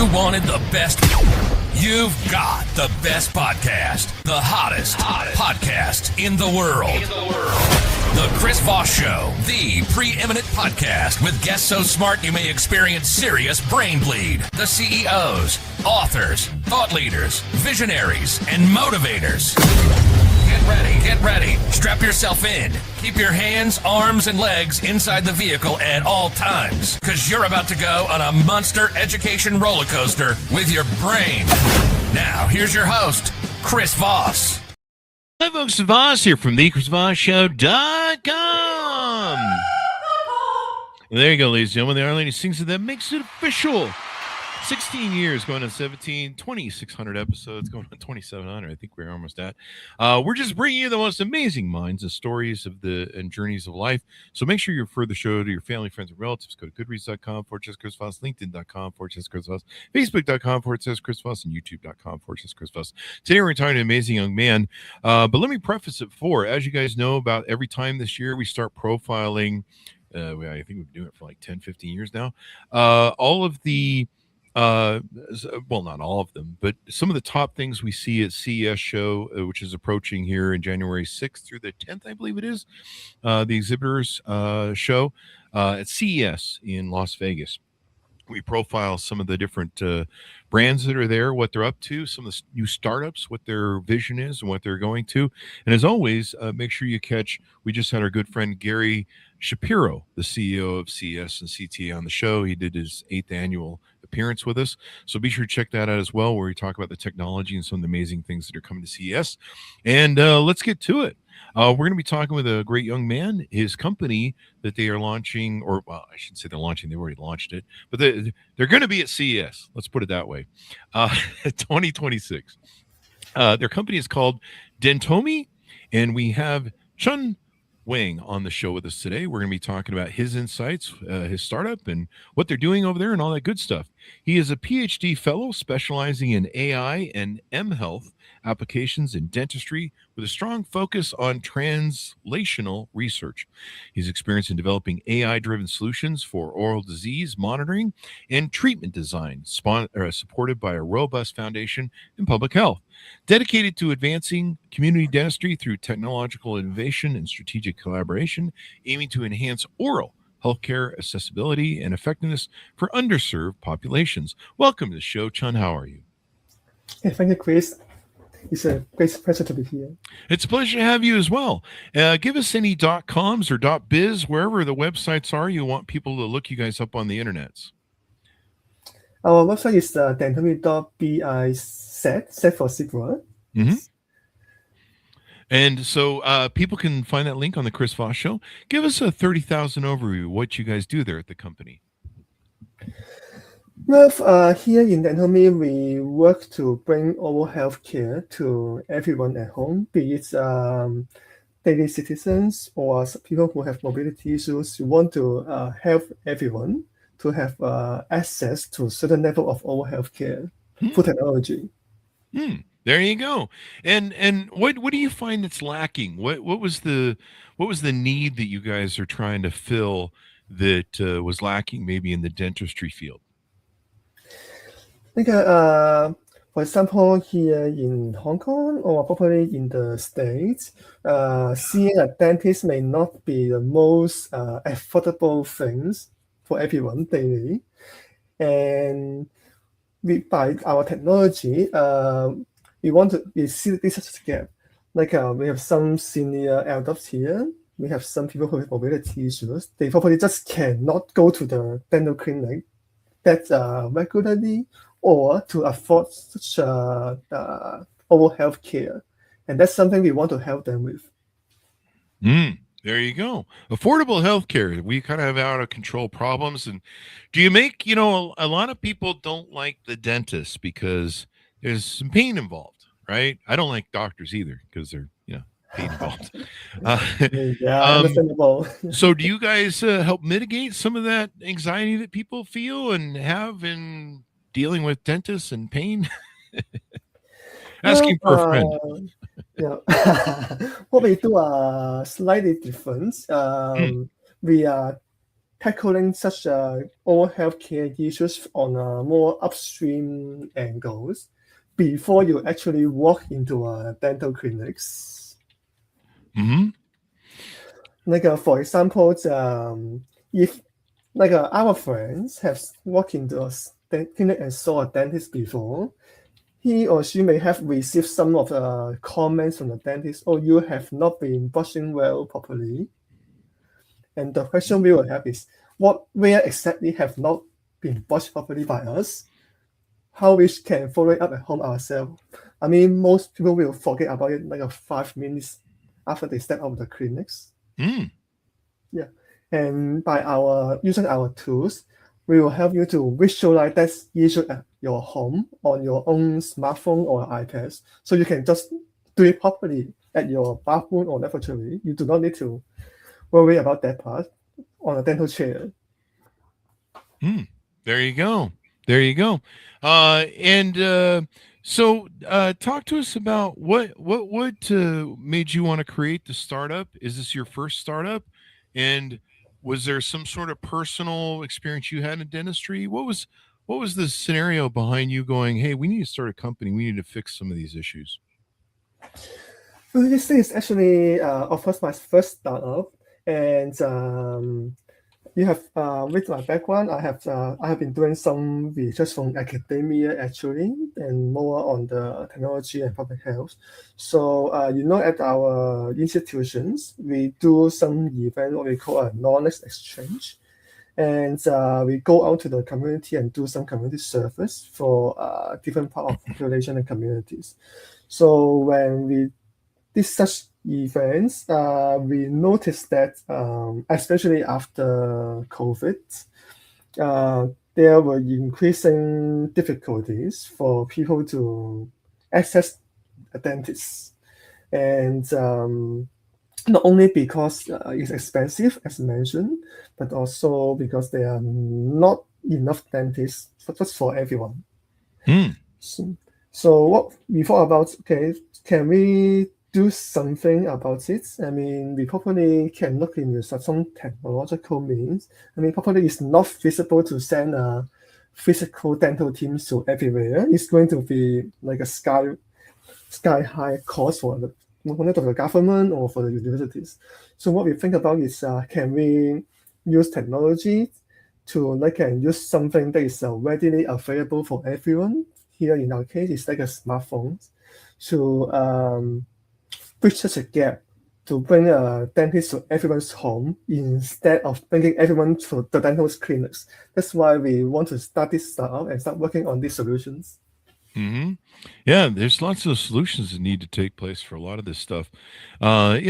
you wanted the best, you've got the best podcast, the hottest podcast in the world. The Chris Voss Show, the preeminent podcast with guests so smart you may experience serious brain bleed. The CEOs, authors, thought leaders, visionaries, and motivators. Get ready. Strap yourself in. Keep your hands, arms, and legs inside the vehicle at all times, because you're about to go on a monster education roller coaster with your brain. Now, here's your host, Chris Voss. Hi, folks. Voss here from the ChrisVossShow.com. There you go, ladies and gentlemen. The Our Lady sings it. That makes it official. 16 years, going on 17, 2,600 episodes, going on 2,700. I think we're almost at. We're just bringing you the most amazing minds and stories of and journeys of life. So make sure you refer the show to your family, friends, and relatives. Go to goodreads.com/Chris Voss, LinkedIn.com/Chris Voss, Facebook.com/Chris Voss, and YouTube.com/Chris Voss. Today we're talking to an amazing young man. But let me preface it as you guys know, about every time this year we start profiling, I think we've been doing it for like 10, 15 years now. All of the well, not all of them, but some of the top things we see at CES show, which is approaching here in January 6th through the 10th, I believe it is, the exhibitors show at CES in Las Vegas. We profile some of the different brands that are there, what they're up to, some of the new startups, what their vision is and what they're going to. And as always, make sure you catch, we just had our good friend Gary Shapiro, the CEO of CES and CTA, on the show. He did his 8th annual appearance with us. So be sure to check that out as well, where we talk about the technology and some of the amazing things that are coming to CES. And let's get to it. We're going to be talking with a great young man. His company that they are launching, or well, I shouldn't say they're launching, they've already launched it, but they're going to be at CES. Let's put it that way. 2026. Their company is called Dentomi, and we have Chun Wang on the show with us today. We're going to be talking about his insights, his startup, and what they're doing over there and all that good stuff. He is a PhD fellow specializing in AI and mHealth applications in dentistry with a strong focus on translational research. He's experienced in developing AI-driven solutions for oral disease monitoring and treatment design, supported by a robust foundation in public health. Dedicated to advancing community dentistry through technological innovation and strategic collaboration, aiming to enhance oral healthcare accessibility and effectiveness for underserved populations. Welcome to the show, Chun. How are you? Hey, thank you, Chris. It's a great pleasure to be here. It's a pleasure to have you as well. Give us any .coms or .biz, wherever the websites are you want people to look you guys up on the internets. Our website is dentomi.biz, set for zebra. Mm-hmm. And so people can find that link on the Chris Voss Show. Give us a 30,000 overview of what you guys do there at the company. Well, here in Dentomi, we work to bring oral health care to everyone at home, be it daily citizens or people who have mobility issues. We want to help everyone to have access to a certain level of oral health care through technology. There you go. And what do you find that's lacking? What was the need that you guys are trying to fill that was lacking maybe in the dentistry field? For example, here in Hong Kong or probably in the States, seeing a dentist may not be the most affordable things for everyone daily. And by our technology, we see this gap. Like we have some senior adults here. We have some people who have mobility issues. They probably just cannot go to the dental clinic that regularly or to afford such oral health care. And that's something we want to help them with. There you go. Affordable health care. We kind of have out of control problems. And do you make, a lot of people don't like the dentist because there's some pain involved, right? I don't like doctors either because they're, pain involved. Understandable. So do you guys help mitigate some of that anxiety that people feel and have in dealing with dentists and pain? Asking for a friend. What we do are slightly different. We are tackling such oral healthcare issues on a more upstream angles before you actually walk into a dental clinics. Mm-hmm. For example, if our friends have walked into a clinic and saw a dentist before, he or she may have received some of the comments from the dentist, oh, you have not been brushing well properly. And the question we will have is, where exactly have not been brushed properly by us? How we can follow it up at home ourselves. I mean, most people will forget about it 5 minutes after they step out of the clinics. Yeah. And by using our tools, we will help you to visualize that issue at your home on your own smartphone or iPad. So you can just do it properly at your bathroom or laboratory. You do not need to worry about that part on a dental chair. There you go. There you go. So talk to us about what made you want to create the startup. Is this your first startup? And was there some sort of personal experience you had in dentistry? What was the scenario behind you going, hey, we need to start a company. We need to fix some of these issues? Well, this is actually, of course, my first startup. And you have with my background, I have been doing some research from academia actually, and more on the technology and public health. So at our institutions, we do some event what we call a knowledge exchange, and we go out to the community and do some community service for different part of population and communities. So when we did such events, we noticed that, especially after COVID, there were increasing difficulties for people to access a dentist. And not only because it's expensive, as mentioned, but also because there are not enough dentists just for everyone. So what we thought about, okay, can we do something about it? I mean, we probably can look into some technological means. I mean, probably it's not feasible to send a physical dental team to everywhere. It's going to be like a sky high cost for the government or for the universities. So what we think about is, can we use technology to use something that is readily available for everyone? Here in our case, it's like a smartphone to bridge such a gap, to bring a dentist to everyone's home instead of bringing everyone to the dental clinics. That's why we want to start this startup and start working on these solutions. Yeah, there's lots of solutions that need to take place for a lot of this stuff. They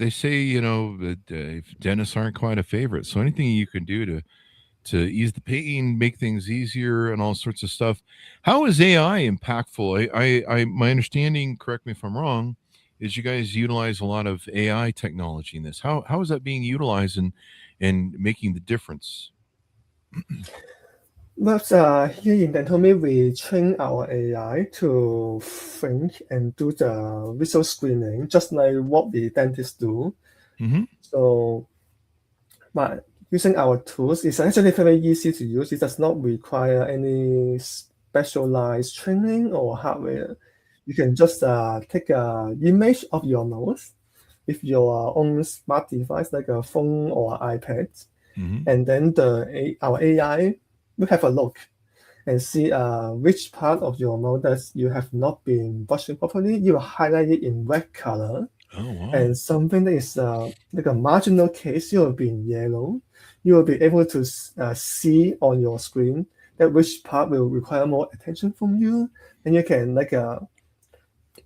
say that dentists aren't quite a favorite. So anything you can do to ease the pain, make things easier, and all sorts of stuff. How is AI impactful? My understanding, correct me if I'm wrong, is you guys utilize a lot of AI technology in this. How is that being utilized and making the difference? But here in Dentomi, we train our AI to think and do the visual screening, just like what the dentists do. So, but using our tools is actually very easy to use. It does not require any specialized training or hardware. You can just take an image of your mouth with your own smart device, like a phone or iPad, and then our AI will have a look and see which part of your mouth that you have not been brushing properly. You will highlight it in red color. Oh, wow. And something that is like a marginal case, you will be in yellow. You will be able to see on your screen that which part will require more attention from you, and you can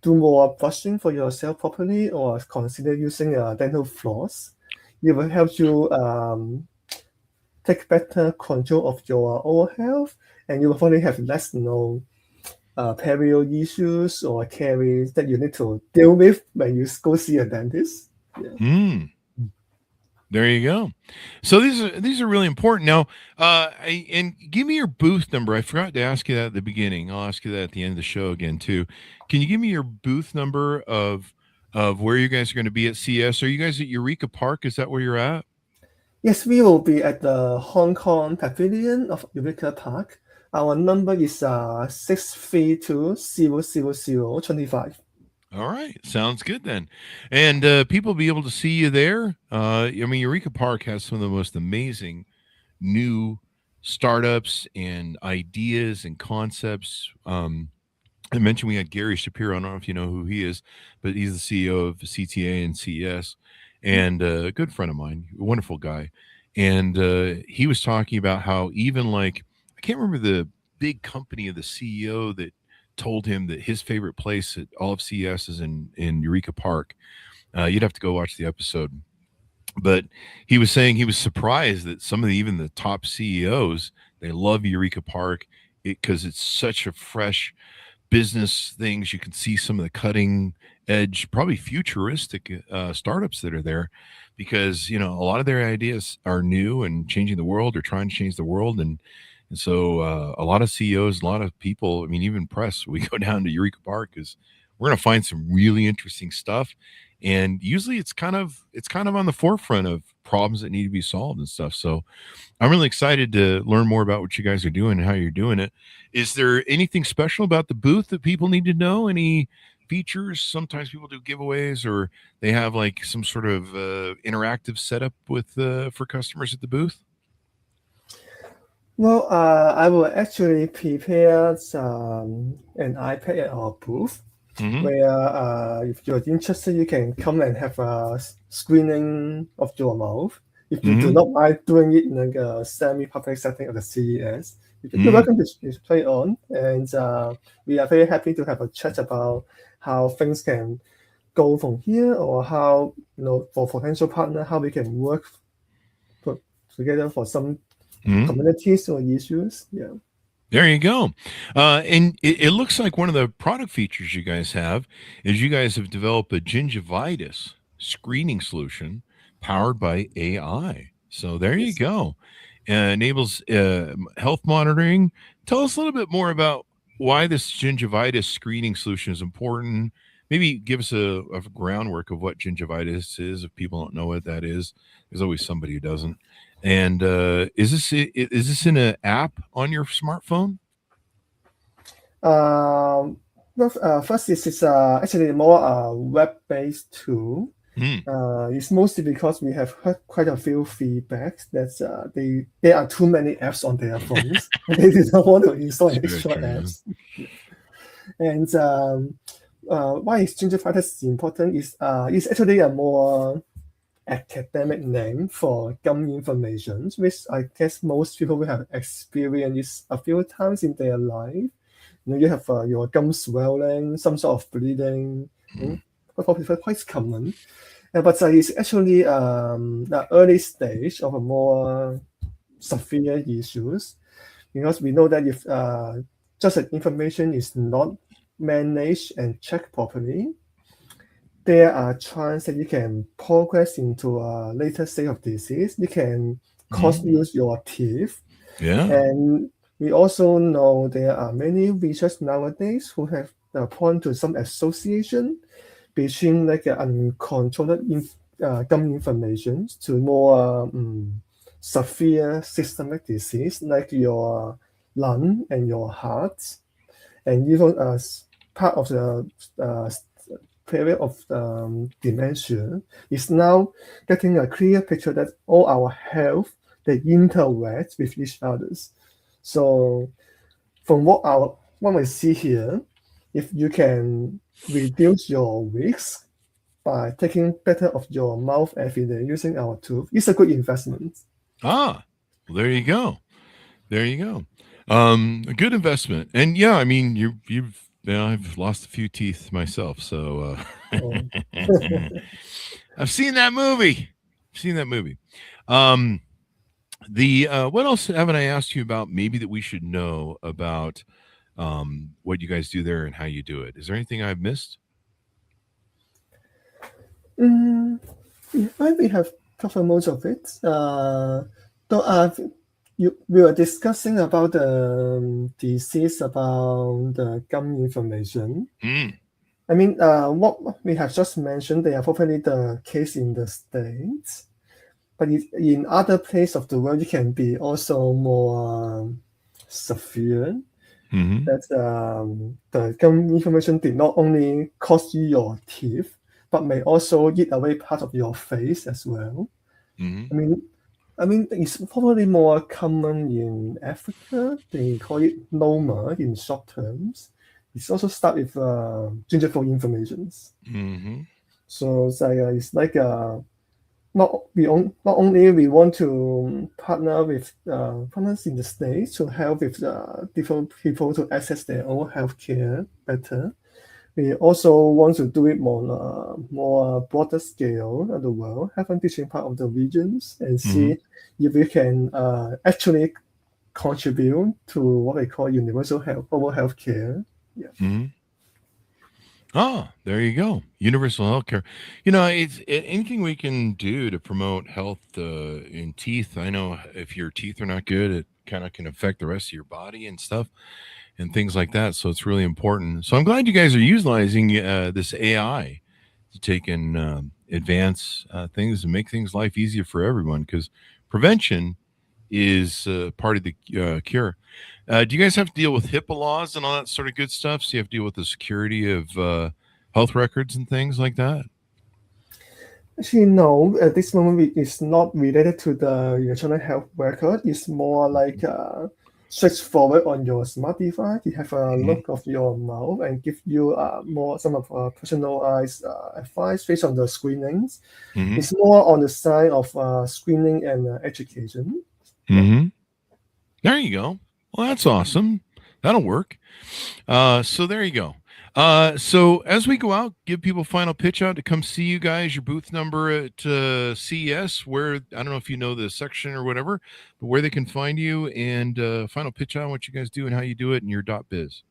do more brushing for yourself properly, or consider using dental floss. It will help you take better control of your oral health, and you will probably have less perio issues or caries that you need to deal with when you go see a dentist. Yeah. There you go. So these are really important. Now, and give me your booth number. I forgot to ask you that at the beginning. I'll ask you that at the end of the show again too. Can you give me your booth number of where you guys are going to be at CS? Are you guys at Eureka Park? Is that where you're at? Yes, we will be at the Hong Kong Pavilion of Eureka Park. Our number is 632-000-25. All right. Sounds good then. And people will be able to see you there. I mean, Eureka Park has some of the most amazing new startups and ideas and concepts. I mentioned we had Gary Shapiro. I don't know if you know who he is, but he's the CEO of CTA and CES, and a good friend of mine, a wonderful guy. And he was talking about how even like, I can't remember the big company of the CEO that told him that his favorite place at all of CES is in Eureka Park. You'd have to go watch the episode. But he was saying he was surprised that some of even the top CEOs, they love Eureka Park because it's such a fresh business things. You can see some of the cutting edge, probably futuristic startups that are there, because a lot of their ideas are new and changing the world or trying to change the world. And so a lot of CEOs, a lot of people, I mean, even press, we go down to Eureka Park because we're going to find some really interesting stuff. And usually it's kind of on the forefront of problems that need to be solved and stuff. So I'm really excited to learn more about what you guys are doing and how you're doing it. Is there anything special about the booth that people need to know? Any features? Sometimes people do giveaways, or they have like some sort of interactive setup with for customers at the booth. Well, I will actually prepare an iPad at our booth, where if you're interested, you can come and have a screening of your mouth. If you do not mind doing it in a semi-public setting of the CES, you're welcome to try it on. And we are very happy to have a chat about how things can go from here, or how, for potential partner, how we can work together for some communities or issues. Yeah. There you go. And it looks like one of the product features you guys have is you guys have developed a gingivitis screening solution powered by AI. So there you go. Enables health monitoring. Tell us a little bit more about why this gingivitis screening solution is important. Maybe give us a groundwork of what gingivitis is. If people don't know what that is, there's always somebody who doesn't. And is this in an app on your smartphone? First, this is actually more a web-based tool. It's mostly because we have heard quite a few feedbacks that there are too many apps on their phones. They do not want to install extra apps. And why is gingivitis important is it's actually a more academic name for gum inflammation, which I guess most people will have experienced a few times in their life. You have your gum swelling, some sort of bleeding, quite common. But it's actually the early stage of a more severe issues, because we know that if just an inflammation is not managed and checked properly, there are chances that you can progress into a later stage of disease. You can lose your teeth. Yeah. And we also know there are many research nowadays who have point to some association between like uncontrolled gum inflammation to more severe systemic disease like your lung and your heart, and even as part of the period of dementia is now getting a clear picture that all our health, they interact with each other. So from what we see here, if you can reduce your risk by taking better of your mouth every day using our tool, it's a good investment. Well, there you go. A good investment. And yeah, I mean, I've lost a few teeth myself, so I've seen that movie. What else haven't I asked you about? Maybe that we should know about what you guys do there and how you do it. Is there anything I've missed? We have covered most of it. We were discussing about the disease about the gum inflammation. I mean, what we have just mentioned, they are probably the case in the States. but in other places of the world, it can be also more severe. That the gum inflammation did not only cost you your teeth, but may also eat away part of your face as well. I mean, it's probably more common in Africa. They call it noma in short terms. It's also start with gingival inflammations. So it's like not only we want to partner with partners in the States to help with different people to access their own healthcare better. We also want to do it more broader scale of the world, having different part of the regions, and see if we can actually contribute to what we call universal healthcare. Yeah. Oh, there you go. Universal healthcare. It's anything we can do to promote health in teeth. I know if your teeth are not good, it kind of can affect the rest of your body and stuff and things like that. So it's really important. So I'm glad you guys are utilizing this AI to take and advance things and make things life easier for everyone, because prevention is part of the cure. Do you guys have to deal with HIPAA laws and all that sort of good stuff? So you have to deal with the security of health records and things like that? Actually, no. At this moment, it's not related to the electronic health record. It's more like straightforward on your smart device. You have a look of your mouth and give you some of personalized advice based on the screenings. It's more on the side of screening and education. There you go. Well, that's awesome. That'll work. So there you go. So as we go out, give people final pitch out to come see you guys, your booth number at CES, where, I don't know if you know the section or whatever, but where they can find you, and final pitch out on what you guys do and how you do it, and your .biz.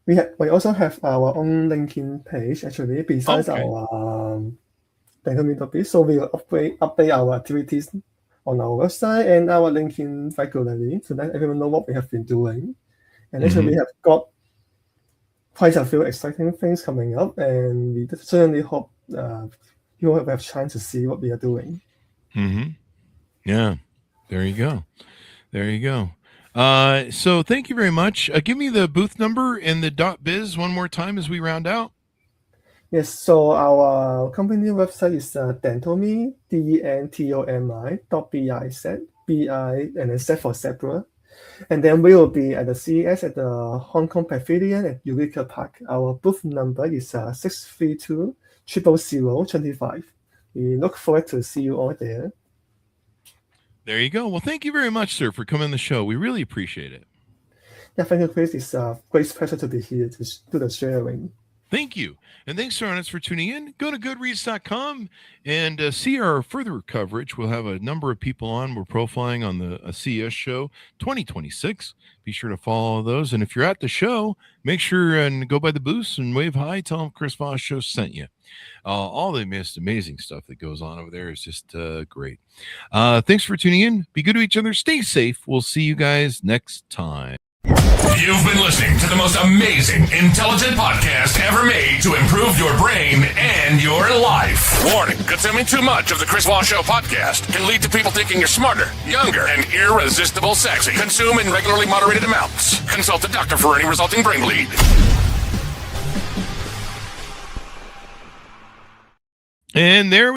We also have our own LinkedIn page, actually, besides our Dentomi. So we will update our activities on our website and our LinkedIn regularly to let everyone know what we have been doing. And actually, we have got quite a few exciting things coming up, and we certainly hope you will have a chance to see what we are doing. Yeah, there you go. So thank you very much. Give me the booth number and the .biz one more time as we round out. Yes, so our company website is Dentomi, DENTOMI.biz, BI, and then Z for zebra. And then we will be at the CES at the Hong Kong Pavilion at Eureka Park. Our booth number is 632-000-25. We look forward to see you all there. There you go. Well, thank you very much, sir, for coming on the show. We really appreciate it. Yeah, thank you, Chris. It's a great pleasure to be here to do the sharing. Thank you. And thanks to our audience for tuning in. Go to goodreads.com and see our further coverage. We'll have a number of people on. We're profiling on the CES show 2026. Be sure to follow those. And if you're at the show, make sure and go by the booths and wave hi. Tell them Chris Voss Show sent you. All the most amazing stuff that goes on over there is just great. Thanks for tuning in. Be good to each other. Stay safe. We'll see you guys next time. You've been listening to the most amazing, intelligent podcast ever made to improve your brain and your life. Warning, consuming too much of the Chris Voss Show podcast can lead to people thinking you're smarter, younger, and irresistible sexy. Consume in regularly moderated amounts. Consult a doctor for any resulting brain bleed. And there